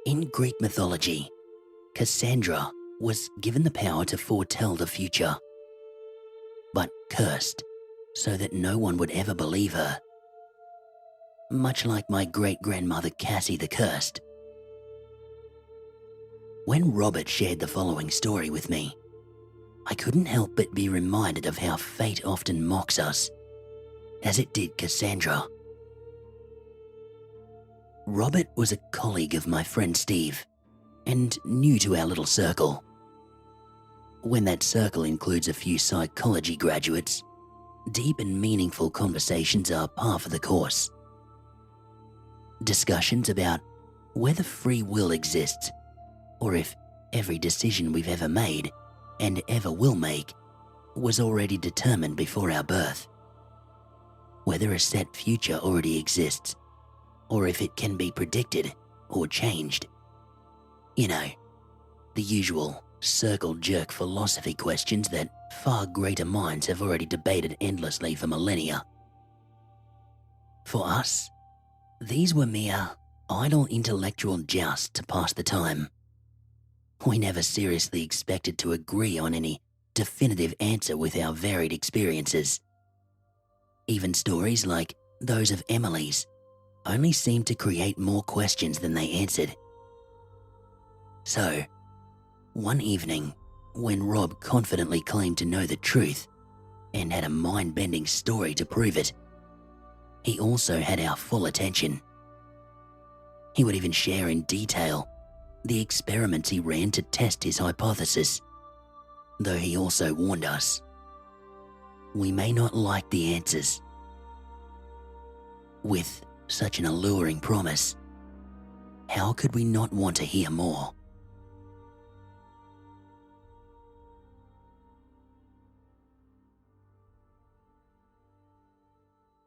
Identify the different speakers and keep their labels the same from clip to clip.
Speaker 1: In Greek mythology, Cassandra was given the power to foretell the future, but cursed so that no one would ever believe her. Much like my great-grandmother Cassie the Cursed. When Robert shared the following story with me, I couldn't help but be reminded of how fate often mocks us, as it did Cassandra. Robert was a colleague of my friend Steve, and new to our little circle. When that circle includes a few psychology graduates, deep and meaningful conversations are par for the course. Discussions about whether free will exists, or if every decision we've ever made and ever will make was already determined before our birth. Whether a set future already exists, or if it can be predicted or changed. You know, the usual circle jerk philosophy questions that far greater minds have already debated endlessly for millennia. For us, these were mere idle intellectual jousts to pass the time. We never seriously expected to agree on any definitive answer with our varied experiences. Even stories like those of Emily's only seemed to create more questions than they answered. So, one evening, when Rob confidently claimed to know the truth and had a mind-bending story to prove it, he also had our full attention. He would even share in detail the experiments he ran to test his hypothesis, though he also warned us, we may not like the answers. With such an alluring promise, how could we not want to hear more?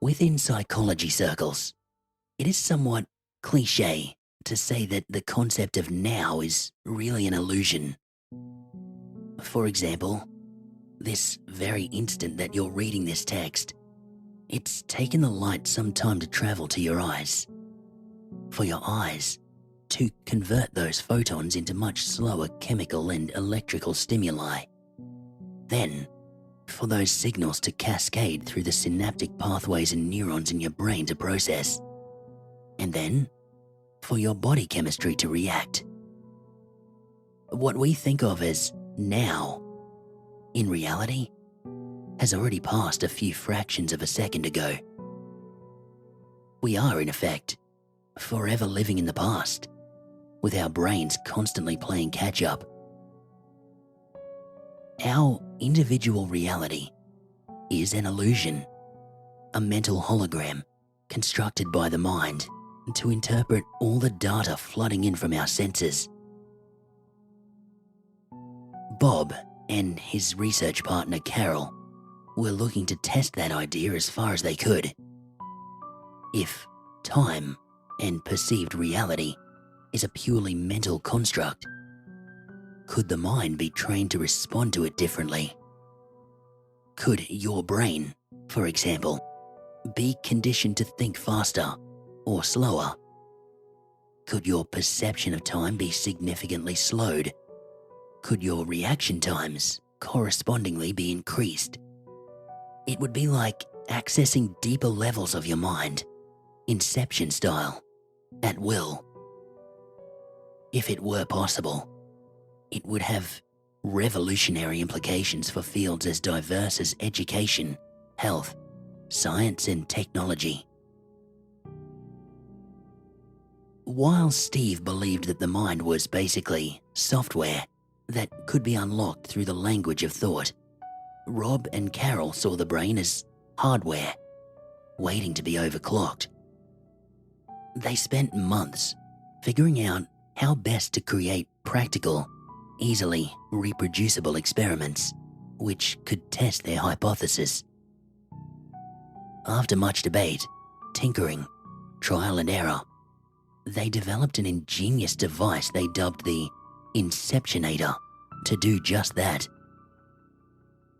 Speaker 1: Within psychology circles, it is somewhat cliché to say that the concept of now is really an illusion. For example, this very instant that you're reading this text, it's taken the light some time to travel to your eyes. For your eyes to convert those photons into much slower chemical and electrical stimuli. Then, for those signals to cascade through the synaptic pathways and neurons in your brain to process. And then, for your body chemistry to react. What we think of as now, in reality, has already passed a few fractions of a second ago. We are, in effect, forever living in the past, with our brains constantly playing catch-up. Our individual reality is an illusion, a mental hologram constructed by the mind to interpret all the data flooding in from our senses. Bob and his research partner Carol were looking to test that idea as far as they could. If time and perceived reality is a purely mental construct, could the mind be trained to respond to it differently? Could your brain, for example, be conditioned to think faster or slower? Could your perception of time be significantly slowed? Could your reaction times correspondingly be increased? It would be like accessing deeper levels of your mind, Inception style, at will. If it were possible, it would have revolutionary implications for fields as diverse as education, health, science, and technology. While Steve believed that the mind was basically software that could be unlocked through the language of thought, Rob and Carol saw the brain as hardware, waiting to be overclocked. They spent months figuring out how best to create practical, easily reproducible experiments which could test their hypothesis. After much debate, tinkering, trial and error, they developed an ingenious device they dubbed the Inceptionator to do just that.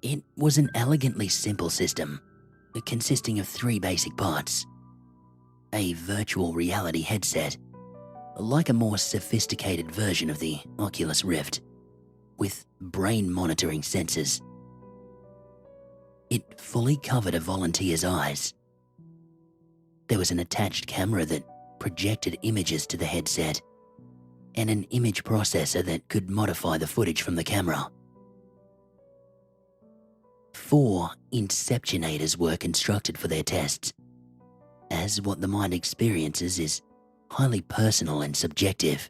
Speaker 1: It was an elegantly simple system consisting of 3 basic parts: a virtual reality headset, like a more sophisticated version of the Oculus Rift, with brain monitoring sensors. It fully covered a volunteer's eyes. There was an attached camera that projected images to the headset, and an image processor that could modify the footage from the camera. 4 Inceptionators were constructed for their tests, as what the mind experiences is highly personal and subjective.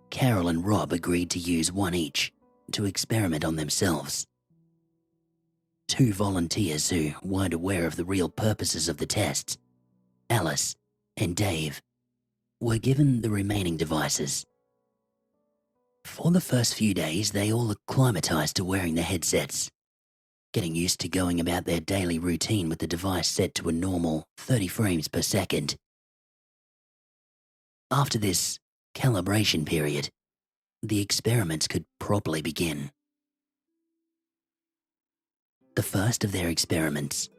Speaker 1: Carol and Rob agreed to use one each to experiment on themselves. 2 volunteers who weren't aware of the real purposes of the tests, Alice and Dave, were given the remaining devices. For the first few days, they all acclimatized to wearing the headsets, getting used to going about their daily routine with the device set to a normal 30 frames per second. After this calibration period, the experiments could properly begin. The first of their experiments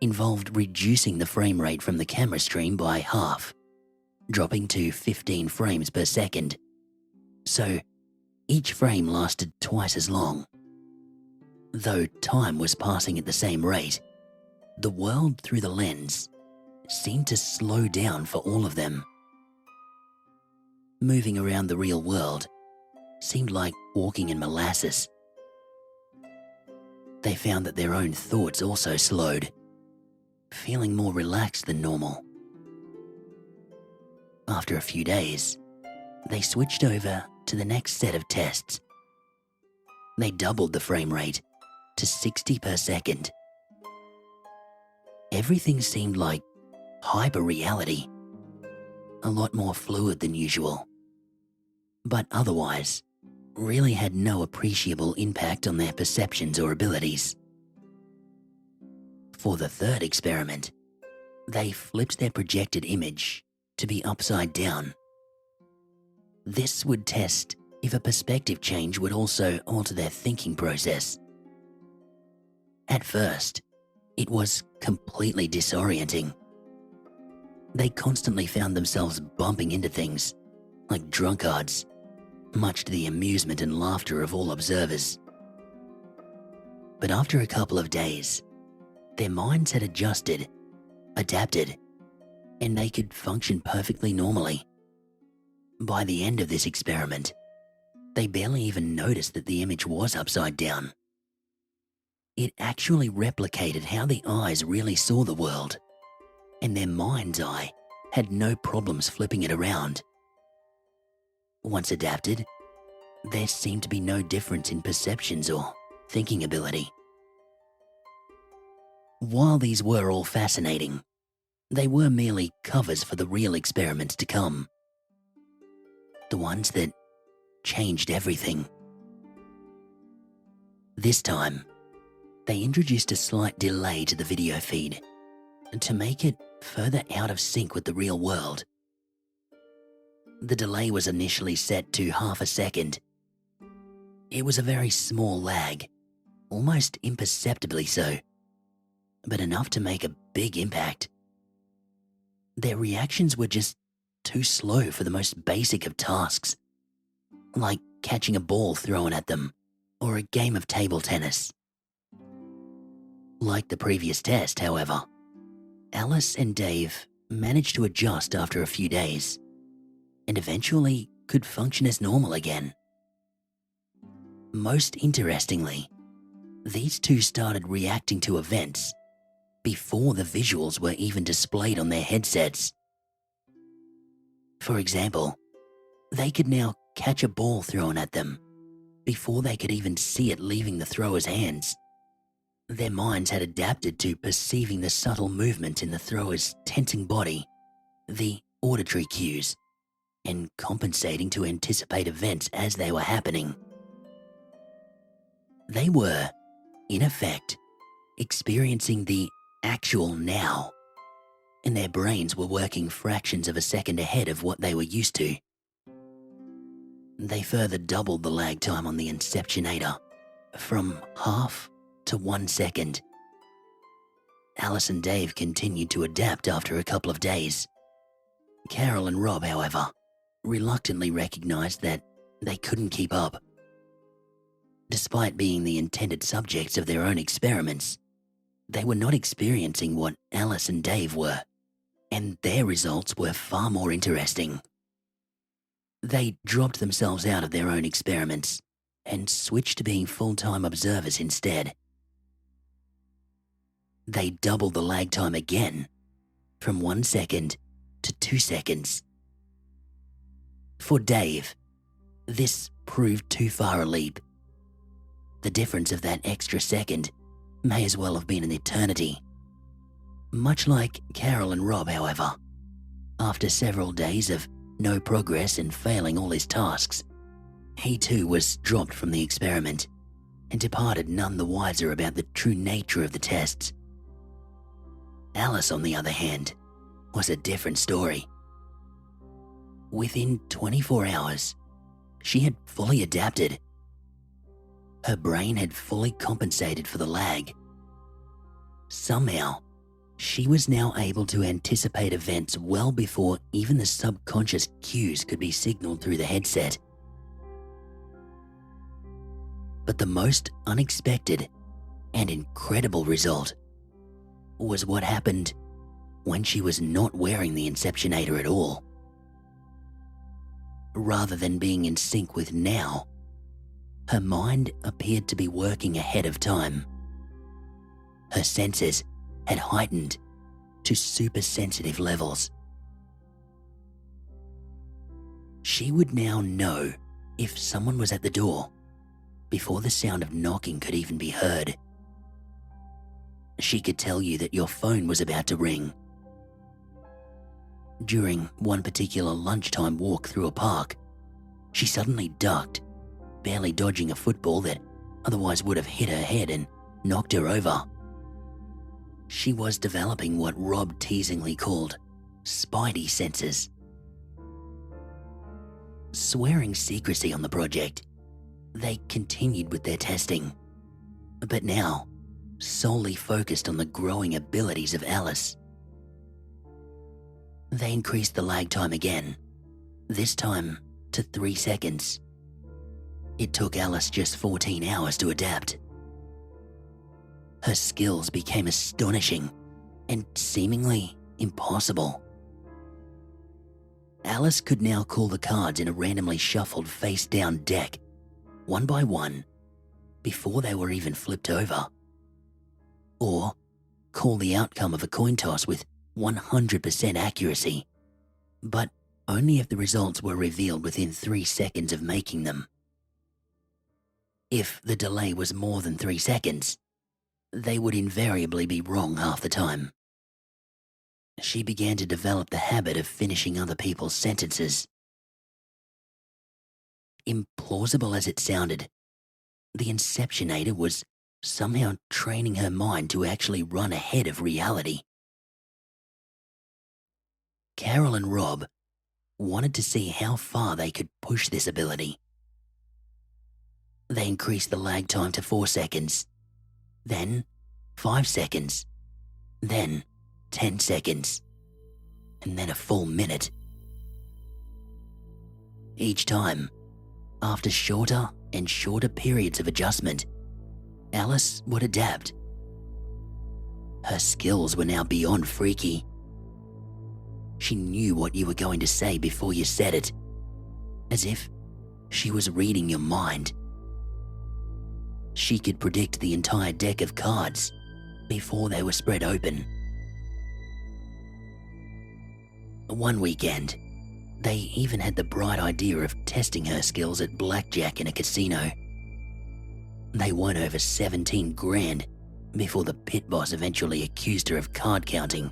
Speaker 1: involved reducing the frame rate from the camera stream by half, dropping to 15 frames per second, so each frame lasted twice as long. Though time was passing at the same rate, the world through the lens seemed to slow down for all of them. Moving around the real world seemed like walking in molasses. They found that their own thoughts also slowed, feeling more relaxed than normal. After a few days, they switched over to the next set of tests. They doubled the frame rate to 60 per second. Everything seemed like hyper-reality, a lot more fluid than usual, but otherwise really had no appreciable impact on their perceptions or abilities. For the third experiment, they flipped their projected image to be upside down. This would test if a perspective change would also alter their thinking process. At first, it was completely disorienting. They constantly found themselves bumping into things, like drunkards, much to the amusement and laughter of all observers. But after a couple of days, their minds had adapted, and they could function perfectly normally. By the end of this experiment, they barely even noticed that the image was upside down. It actually replicated how the eyes really saw the world, and their mind's eye had no problems flipping it around. Once adapted, there seemed to be no difference in perceptions or thinking ability. While these were all fascinating, they were merely covers for the real experiments to come. The ones that changed everything. This time, they introduced a slight delay to the video feed to make it further out of sync with the real world. The delay was initially set to half a second. It was a very small lag, almost imperceptibly so, but enough to make a big impact. Their reactions were just too slow for the most basic of tasks, like catching a ball thrown at them or a game of table tennis. Like the previous test, however, Alice and Dave managed to adjust after a few days and eventually could function as normal again. Most interestingly, these two started reacting to events before the visuals were even displayed on their headsets. For example, they could now catch a ball thrown at them before they could even see it leaving the thrower's hands. Their minds had adapted to perceiving the subtle movement in the thrower's tensing body, the auditory cues, and compensating to anticipate events as they were happening. They were, in effect, experiencing the actual now, and their brains were working fractions of a second ahead of what they were used to. They further doubled the lag time on the Inceptionator, from half to 1 second. Alice and Dave continued to adapt after a couple of days, Carol and Rob, however, reluctantly recognized that they couldn't keep up. Despite being the intended subjects of their own experiments, they were not experiencing what Alice and Dave were, and their results were far more interesting. They dropped themselves out of their own experiments and switched to being full-time observers instead. They doubled the lag time again, from 1 second to 2 seconds. For Dave, this proved too far a leap. The difference of that extra second may as well have been an eternity. Much like Carol and Rob, however, after several days of no progress and failing all his tasks, he too was dropped from the experiment and departed none the wiser about the true nature of the tests. Alice, on the other hand, was a different story. Within 24 hours, she had fully adapted. Her brain had fully compensated for the lag. Somehow, she was now able to anticipate events well before even the subconscious cues could be signaled through the headset. But the most unexpected and incredible result was what happened when she was not wearing the Inceptionator at all. Rather than being in sync with now, her mind appeared to be working ahead of time. Her senses had heightened to super-sensitive levels. She would now know if someone was at the door before the sound of knocking could even be heard. She could tell you that your phone was about to ring. During one particular lunchtime walk through a park, she suddenly ducked, barely dodging a football that otherwise would have hit her head and knocked her over. She was developing what Rob teasingly called spidey senses. Swearing secrecy on the project, they continued with their testing, but now solely focused on the growing abilities of Alice. They increased the lag time again, this time to 3 seconds. It took Alice just 14 hours to adapt. Her skills became astonishing and seemingly impossible. Alice could now call the cards in a randomly shuffled face-down deck, one by one, before they were even flipped over. Or call the outcome of a coin toss with 100% accuracy, but only if the results were revealed within 3 seconds of making them. If the delay was more than 3 seconds, they would invariably be wrong half the time. She began to develop the habit of finishing other people's sentences. Implausible as it sounded, the Inceptionator was somehow training her mind to actually run ahead of reality. Carol and Rob wanted to see how far they could push this ability. They increased the lag time to 4 seconds, then 5 seconds, then 10 seconds, and then a full minute. Each time, after shorter and shorter periods of adjustment, Alice would adapt. Her skills were now beyond freaky. She knew what you were going to say before you said it, as if she was reading your mind. She could predict the entire deck of cards before they were spread open. One weekend, they even had the bright idea of testing her skills at blackjack in a casino. They won over 17 grand before the pit boss eventually accused her of card counting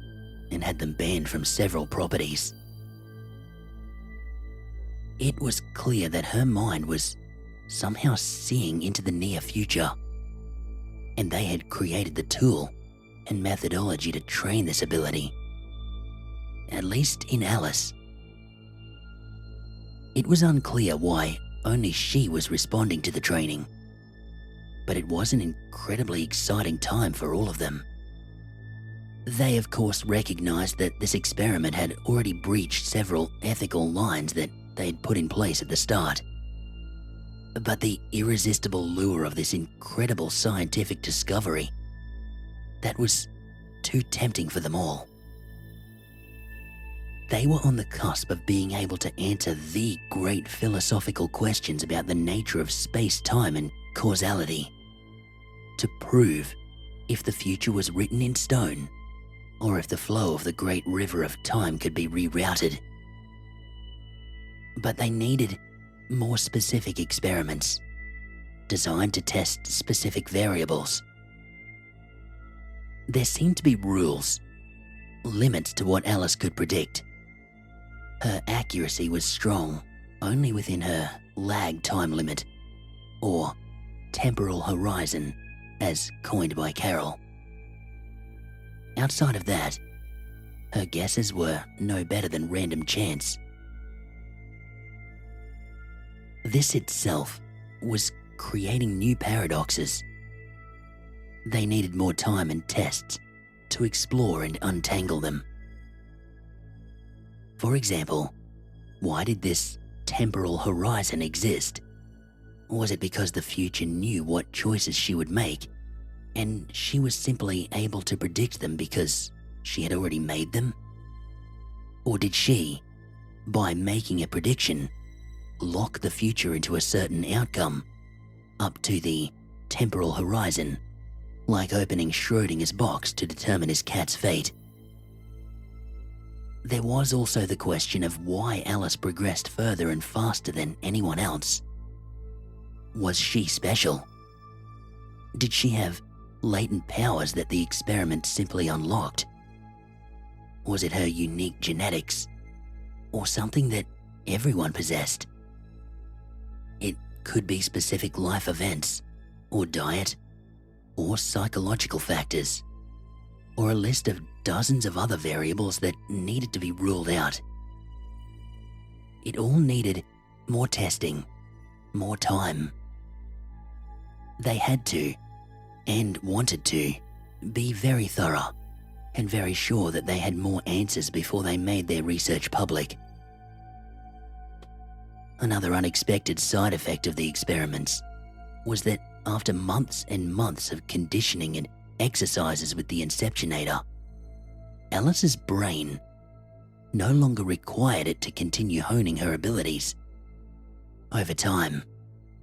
Speaker 1: and had them banned from several properties. It was clear that her mind was somehow seeing into the near future, and they had created the tool and methodology to train this ability, at least in Alice. It was unclear why only she was responding to the training, but it was an incredibly exciting time for all of them. They of course recognized that this experiment had already breached several ethical lines that they had put in place at the start. But the irresistible lure of this incredible scientific discovery, that was too tempting for them all. They were on the cusp of being able to answer the great philosophical questions about the nature of space-time and causality, to prove if the future was written in stone, or if the flow of the great river of time could be rerouted. But they needed more specific experiments, designed to test specific variables. There seemed to be rules, limits to what Alice could predict. Her accuracy was strong only within her lag time limit, or temporal horizon, as coined by Carol. Outside of that, her guesses were no better than random chance. This itself was creating new paradoxes. They needed more time and tests to explore and untangle them. For example, why did this temporal horizon exist? Was it because the future knew what choices she would make, and she was simply able to predict them because she had already made them? Or did she, by making a prediction, lock the future into a certain outcome, up to the temporal horizon, like opening Schrodinger's box to determine his cat's fate? There was also the question of why Alice progressed further and faster than anyone else. Was she special? Did she have latent powers that the experiment simply unlocked? Was it her unique genetics, or something that everyone possessed? It could be specific life events, or diet, or psychological factors, or a list of dozens of other variables that needed to be ruled out. It all needed more testing, more time. They had to, and wanted to, be very thorough and very sure that they had more answers before they made their research public. Another unexpected side effect of the experiments was that after months and months of conditioning and exercises with the Inceptionator, Alice's brain no longer required it to continue honing her abilities. Over time,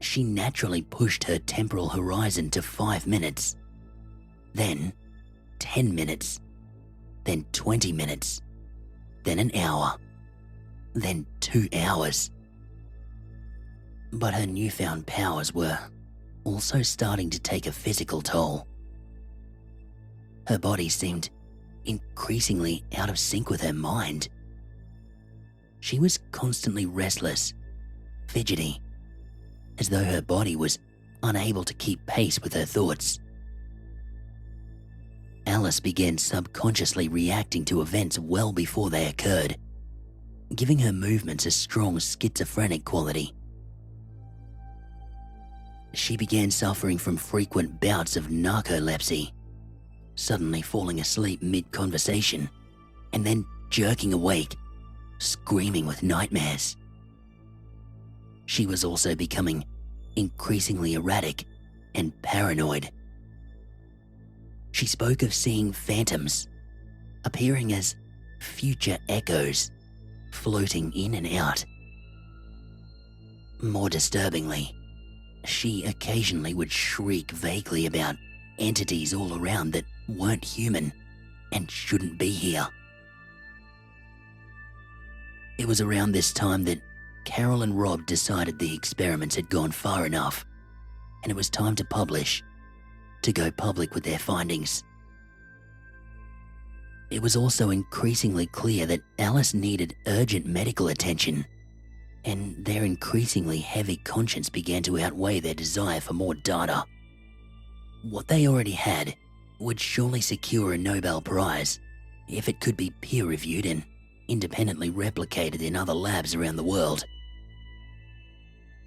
Speaker 1: she naturally pushed her temporal horizon to 5 minutes, then 10 minutes, then 20 minutes, then an hour, then 2 hours. But her newfound powers were also starting to take a physical toll. Her body seemed increasingly out of sync with her mind. She was constantly restless, fidgety, as though her body was unable to keep pace with her thoughts. Alice began subconsciously reacting to events well before they occurred, giving her movements a strong schizophrenic quality. She began suffering from frequent bouts of narcolepsy, suddenly falling asleep mid-conversation, and then jerking awake, screaming with nightmares. She was also becoming increasingly erratic and paranoid. She spoke of seeing phantoms, appearing as future echoes, floating in and out. More disturbingly, she occasionally would shriek vaguely about entities all around that weren't human and shouldn't be here. It was around this time that Carol and Rob decided the experiments had gone far enough, and it was time to publish, to go public with their findings. It was also increasingly clear that Alice needed urgent medical attention, and their increasingly heavy conscience began to outweigh their desire for more data. What they already had would surely secure a Nobel Prize if it could be peer-reviewed and independently replicated in other labs around the world.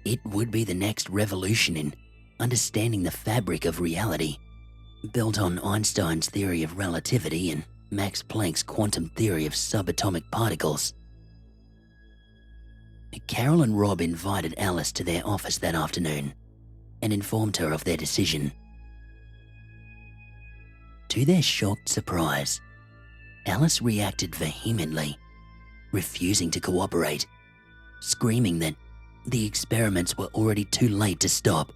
Speaker 1: It would be the next revolution in understanding the fabric of reality, built on Einstein's theory of relativity and Max Planck's quantum theory of subatomic particles. Carol and Rob invited Alice to their office that afternoon and informed her of their decision. To their shocked surprise, Alice reacted vehemently, refusing to cooperate, screaming that the experiments were already too late to stop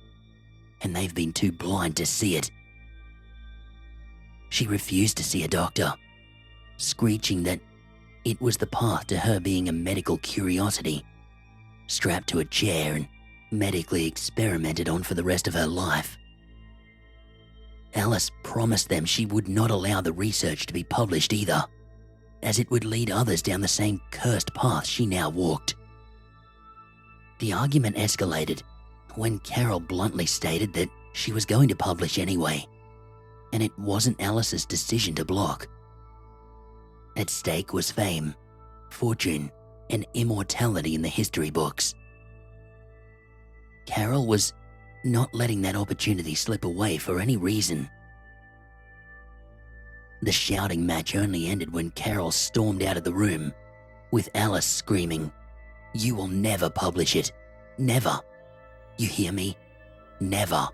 Speaker 1: and they've been too blind to see it. She refused to see a doctor, screeching that it was the path to her being a medical curiosity, strapped to a chair and medically experimented on for the rest of her life. Alice promised them she would not allow the research to be published either, as it would lead others down the same cursed path she now walked. The argument escalated when Carol bluntly stated that she was going to publish anyway, and it wasn't Alice's decision to block. At stake was fame, fortune, and immortality in the history books. Carol was not letting that opportunity slip away for any reason. The shouting match only ended when Carol stormed out of the room, with Alice screaming, "You will never publish it. Never. You hear me? Never."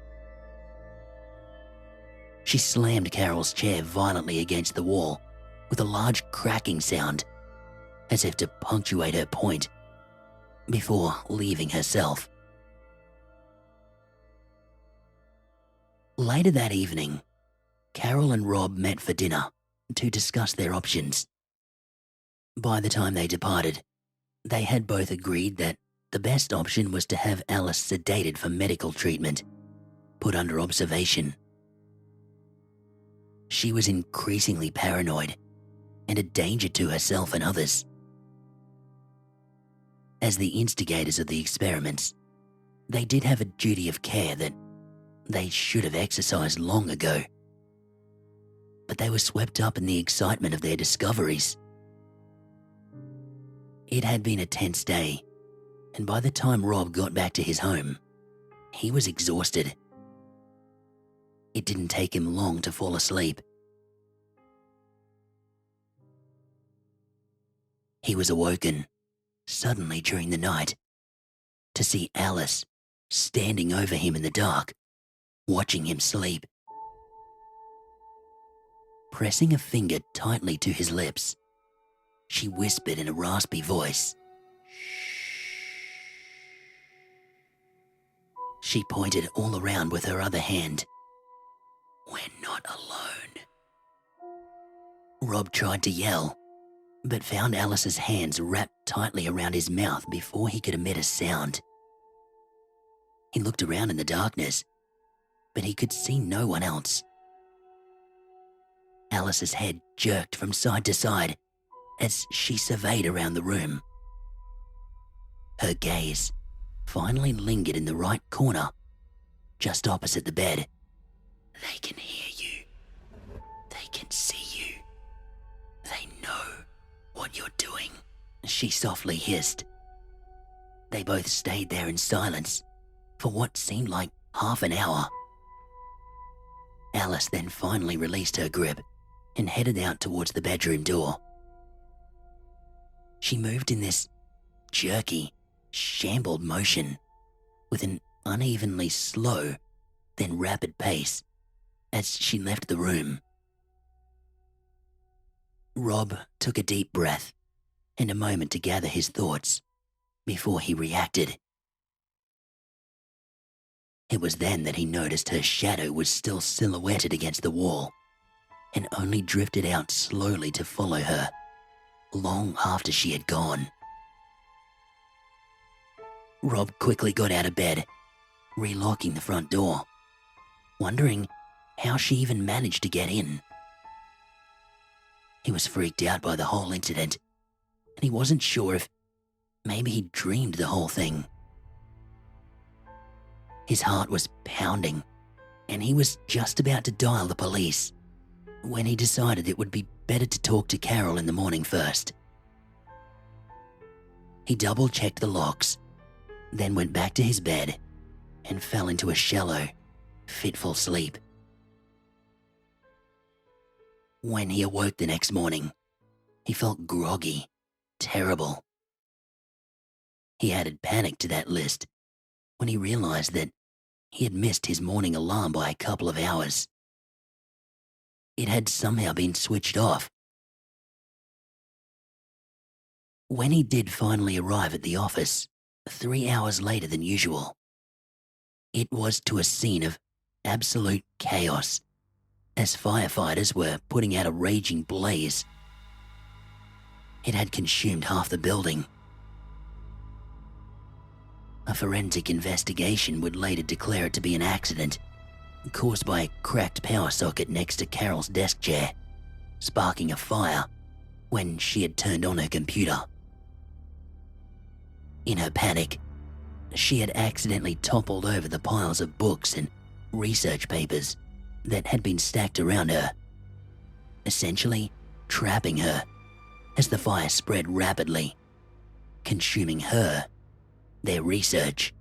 Speaker 1: She slammed Carol's chair violently against the wall with a large cracking sound, as if to punctuate her point, before leaving herself. Later that evening, Carol and Rob met for dinner to discuss their options. By the time they departed, they had both agreed that the best option was to have Alice sedated for medical treatment, put under observation. She was increasingly paranoid and a danger to herself and others. As the instigators of the experiments, they did have a duty of care that they should have exercised long ago. But they were swept up in the excitement of their discoveries. It had been a tense day, and by the time Rob got back to his home, he was exhausted. It didn't take him long to fall asleep. He was awoken, suddenly during the night, to see Alice standing over him in the dark, watching him sleep. Pressing a finger tightly to his lips, she whispered in a raspy voice, She pointed all around with her other hand. "We're not alone." Rob tried to yell, but found Alice's hands wrapped tightly around his mouth before he could emit a sound. He looked around in the darkness, but he could see no one else. Alice's head jerked from side to side as she surveyed around the room. Her gaze finally lingered in the right corner, just opposite the bed. "They can hear you. They can see you. They know what you're doing," she softly hissed. They both stayed there in silence for what seemed like half an hour. Alice then finally released her grip and headed out towards the bedroom door. She moved in this jerky, shambled motion with an unevenly slow, then rapid pace as she left the room. Rob took a deep breath and a moment to gather his thoughts before he reacted. It was then that he noticed her shadow was still silhouetted against the wall and only drifted out slowly to follow her long after she had gone. Rob quickly got out of bed, relocking the front door, wondering how she even managed to get in. He was freaked out by the whole incident, and he wasn't sure if maybe he dreamed the whole thing. His heart was pounding, and he was just about to dial the police when he decided it would be better to talk to Carol in the morning first. He double-checked the locks, then went back to his bed and fell into a shallow, fitful sleep. When he awoke the next morning, he felt groggy, terrible. He added panic to that list when he realized that he had missed his morning alarm by a couple of hours. It had somehow been switched off. When he did finally arrive at the office, 3 hours later than usual, it was to a scene of absolute chaos as firefighters were putting out a raging blaze. It had consumed half the building. A forensic investigation would later declare it to be an accident caused by a cracked power socket next to Carol's desk chair, sparking a fire when she had turned on her computer. In her panic, she had accidentally toppled over the piles of books and research papers that had been stacked around her, essentially trapping her as the fire spread rapidly, consuming her, their research,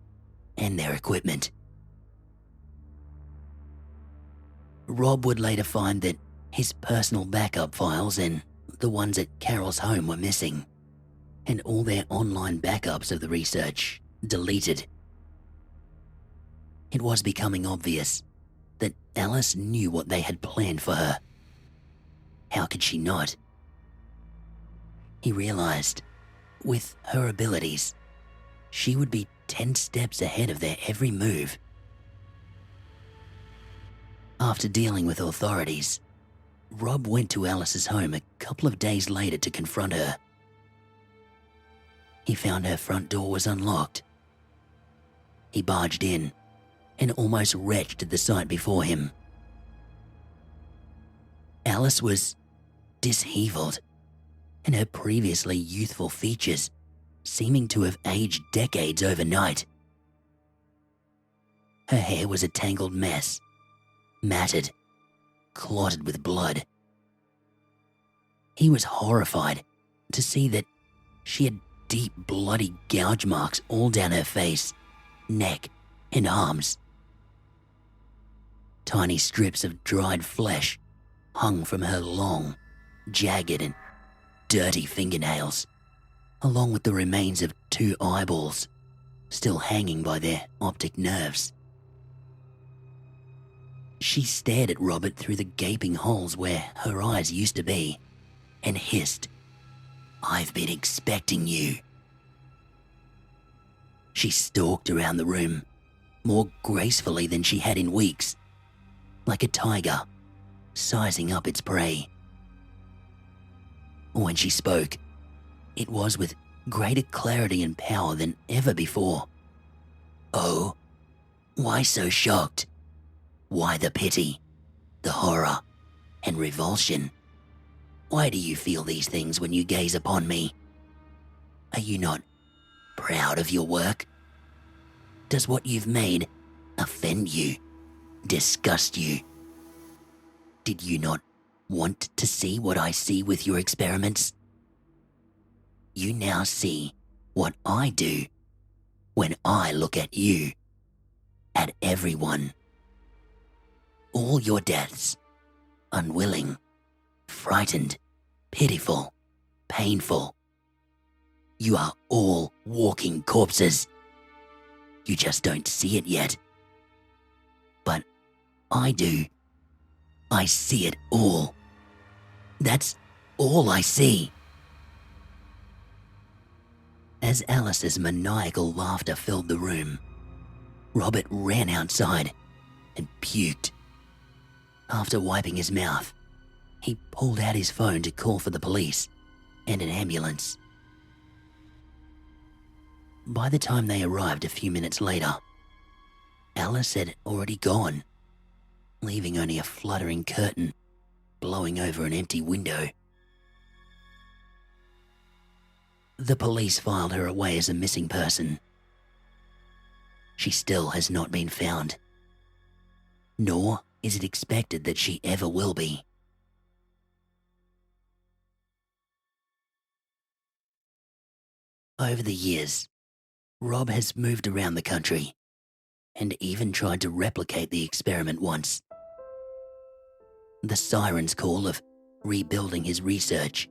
Speaker 1: and their equipment. Rob would later find that his personal backup files and the ones at Carol's home were missing, and all their online backups of the research deleted. It was becoming obvious that Alice knew what they had planned for her. How could she not? He realized, with her abilities, she would be 10 steps ahead of their every move. After dealing with authorities, Rob went to Alice's home a couple of days later to confront her. He found her front door was unlocked. He barged in and almost retched at the sight before him. Alice was disheveled, and her previously youthful features seeming to have aged decades overnight. Her hair was a tangled mess, matted, clotted with blood. He was horrified to see that she had deep bloody gouge marks all down her face, neck, and arms. Tiny strips of dried flesh hung from her long, jagged and dirty fingernails, along with the remains of 2 eyeballs still hanging by their optic nerves. She stared at Robert through the gaping holes where her eyes used to be and hissed, "I've been expecting you." She stalked around the room, more gracefully than she had in weeks, like a tiger, sizing up its prey. When she spoke, it was with greater clarity and power than ever before. "Oh, why so shocked? Why the pity, the horror, and revulsion? Why do you feel these things when you gaze upon me? Are you not proud of your work? Does what you've made offend you, disgust you? Did you not want to see what I see with your experiments? You now see what I do when I look at you, at everyone. All your deaths, unwilling, frightened, pitiful, painful. You are all walking corpses. You just don't see it yet. But I do. I see it all. That's all I see." As Alice's maniacal laughter filled the room, Robert ran outside and puked. After wiping his mouth, he pulled out his phone to call for the police and an ambulance. By the time they arrived a few minutes later, Alice had already gone, leaving only a fluttering curtain blowing over an empty window. The police filed her away as a missing person. She still has not been found, nor is it expected that she ever will be. Over the years, Rob has moved around the country and even tried to replicate the experiment once. The siren's call of rebuilding his research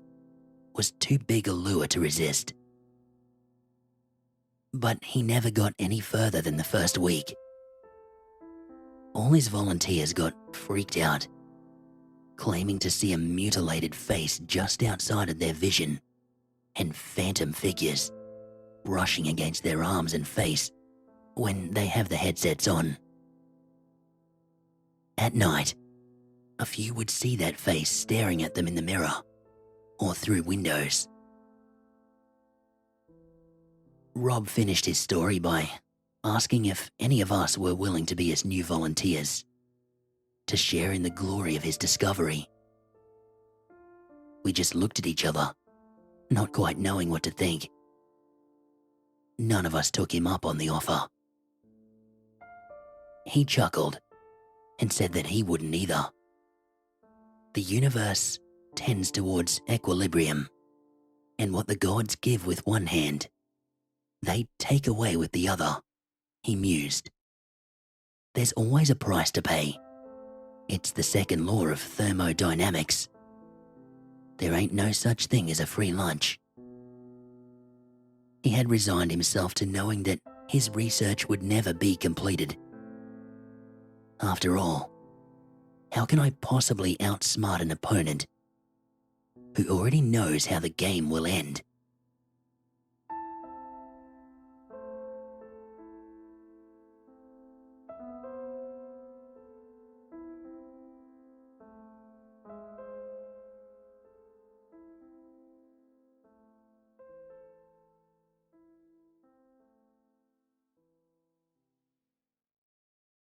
Speaker 1: was too big a lure to resist. But he never got any further than the first week. All his volunteers got freaked out, claiming to see a mutilated face just outside of their vision and phantom figures brushing against their arms and face when they have the headsets on. At night, a few would see that face staring at them in the mirror or through windows. Rob finished his story by asking if any of us were willing to be his new volunteers, to share in the glory of his discovery. We just looked at each other, not quite knowing what to think. None of us took him up on the offer. He chuckled and said that he wouldn't either. The universe tends towards equilibrium, and what the gods give with one hand, they take away with the other, he mused. There's always a price to pay. It's the second law of thermodynamics. There ain't no such thing as a free lunch. He had resigned himself to knowing that his research would never be completed. After all, how can I possibly outsmart an opponent who already knows how the game will end?